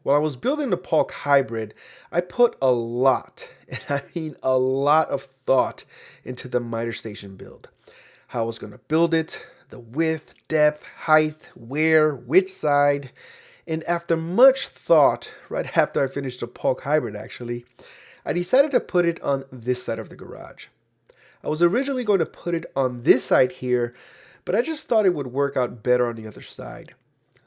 While I was building the Polk hybrid, I put a lot, and I mean a lot of thought into the miter station build. How I was going to build it, the width, depth, height, where, which side, and after much thought, right after I finished the Polk hybrid actually, I decided to put it on this side of the garage. I was originally going to put it on this side here, but I just thought it would work out better on the other side.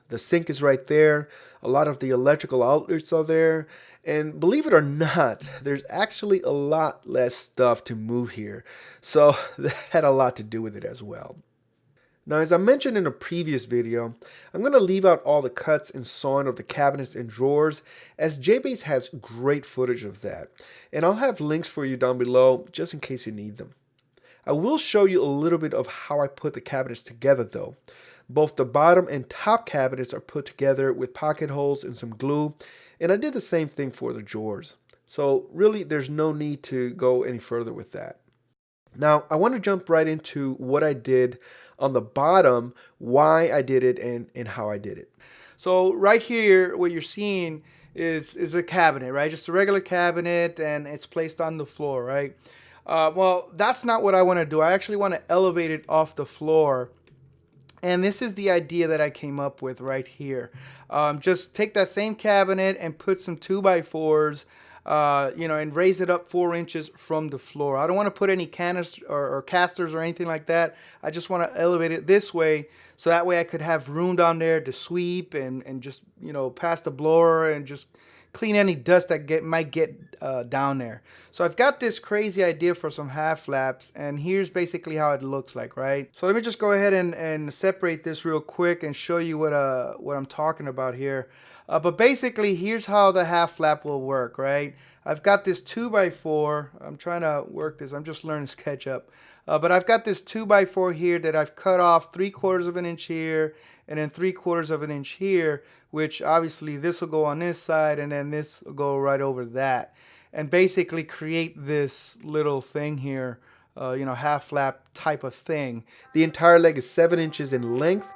The sink is right there, a lot of the electrical outlets are there, and believe it or not, there's actually a lot less stuff to move here, so that had a lot to do with it as well. Now, as I mentioned in a previous video, I'm going to leave out all the cuts and sawing of the cabinets and drawers, as JBase has great footage of that, and I'll have links for you down below just in case you need them. I will show you a little bit of how I put the cabinets together though. Both the bottom and top cabinets are put together with pocket holes and some glue, and I did the same thing for the drawers. So really there's no need to go any further with that. Now I want to jump right into what I did on the bottom, why I did it, and how I did it. So right here, what you're seeing is a cabinet, right? Just a regular cabinet, and it's placed on the floor, right? Well, that's not what I want to do. I actually want to elevate it off the floor. And this is the idea that I came up with right here. Just take that same cabinet and put some 2x4s, and raise it up 4 inches from the floor. I don't want to put any canisters or casters or anything like that. I just want to elevate it this way, so that way I could have room down there to sweep and just, pass the blower and just clean any dust that might get down there. So I've got this crazy idea for some half flaps, and here's basically how it looks like, right? So let me just go ahead and separate this real quick and show you what I'm talking about here. But basically, here's how the half flap will work, right? I've got this 2x4. I'm trying to work this. I'm just learning SketchUp. But I've got this 2x4 here that I've cut off 3/4 of an inch here and then 3/4 of an inch here, which obviously this will go on this side and then this will go right over that, and basically create this little thing here, half flap type of thing. The entire leg is 7 inches in length.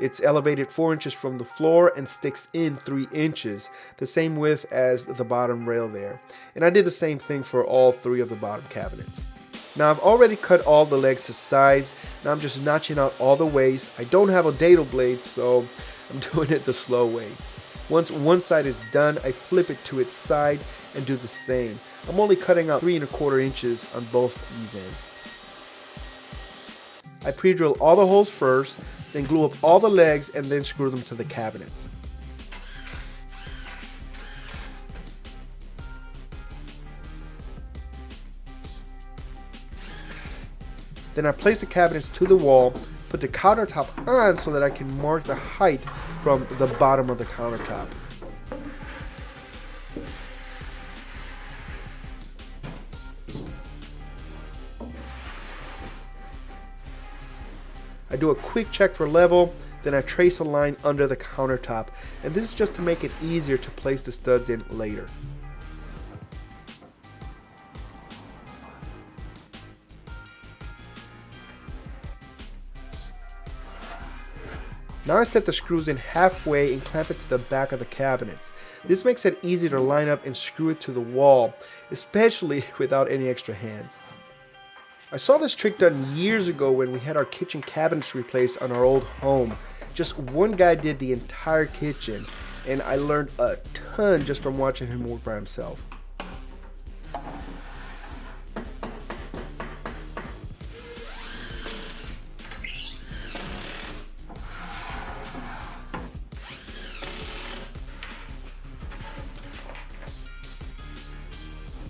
It's elevated 4 inches from the floor and sticks in 3 inches, the same width as the bottom rail there. And I did the same thing for all 3 of the bottom cabinets. Now I've already cut all the legs to size. Now I'm just notching out all the waist. I don't have a dado blade, so I'm doing it the slow way. Once one side is done, I flip it to its side and do the same. I'm only cutting out 3 1/4 inches on both these ends. I pre-drill all the holes first, then glue up all the legs and then screw them to the cabinets. Then I place the cabinets to the wall, put the countertop on so that I can mark the height from the bottom of the countertop. I do a quick check for level, then I trace a line under the countertop, and this is just to make it easier to place the studs in later. Now I set the screws in halfway and clamp it to the back of the cabinets. This makes it easy to line up and screw it to the wall, especially without any extra hands. I saw this trick done years ago when we had our kitchen cabinets replaced on our old home. Just one guy did the entire kitchen, and I learned a ton just from watching him work by himself.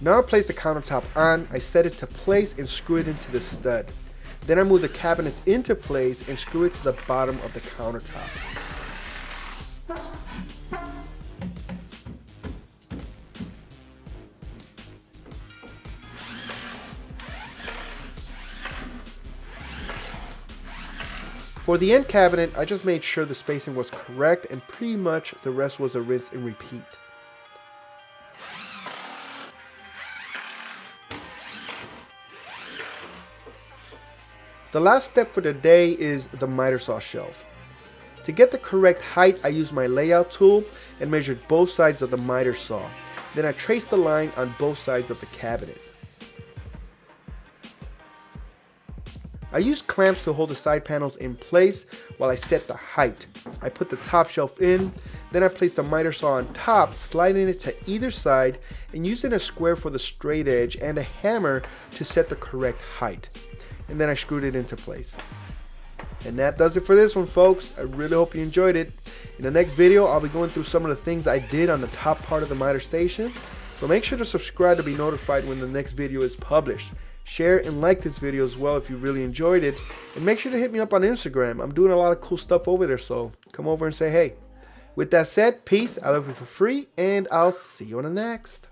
Now I place the countertop on, I set it to place and screw it into the stud. Then I move the cabinets into place and screw it to the bottom of the countertop. For the end cabinet, I just made sure the spacing was correct, and pretty much the rest was a rinse and repeat. The last step for the day is the miter saw shelf. To get the correct height, I used my layout tool and measured both sides of the miter saw. Then I traced the line on both sides of the cabinets. I used clamps to hold the side panels in place while I set the height. I put the top shelf in, then I placed the miter saw on top, sliding it to either side and using a square for the straight edge and a hammer to set the correct height. And then I screwed it into place. And that does it for this one, folks. I really hope you enjoyed it. In the next video, I'll be going through some of the things I did on the top part of the miter station. So make sure to subscribe to be notified when the next video is published. Share and like this video as well if you really enjoyed it. And make sure to hit me up on Instagram. I'm doing a lot of cool stuff over there, so come over and say hey. With that said, peace. I love you for free, and I'll see you on the next.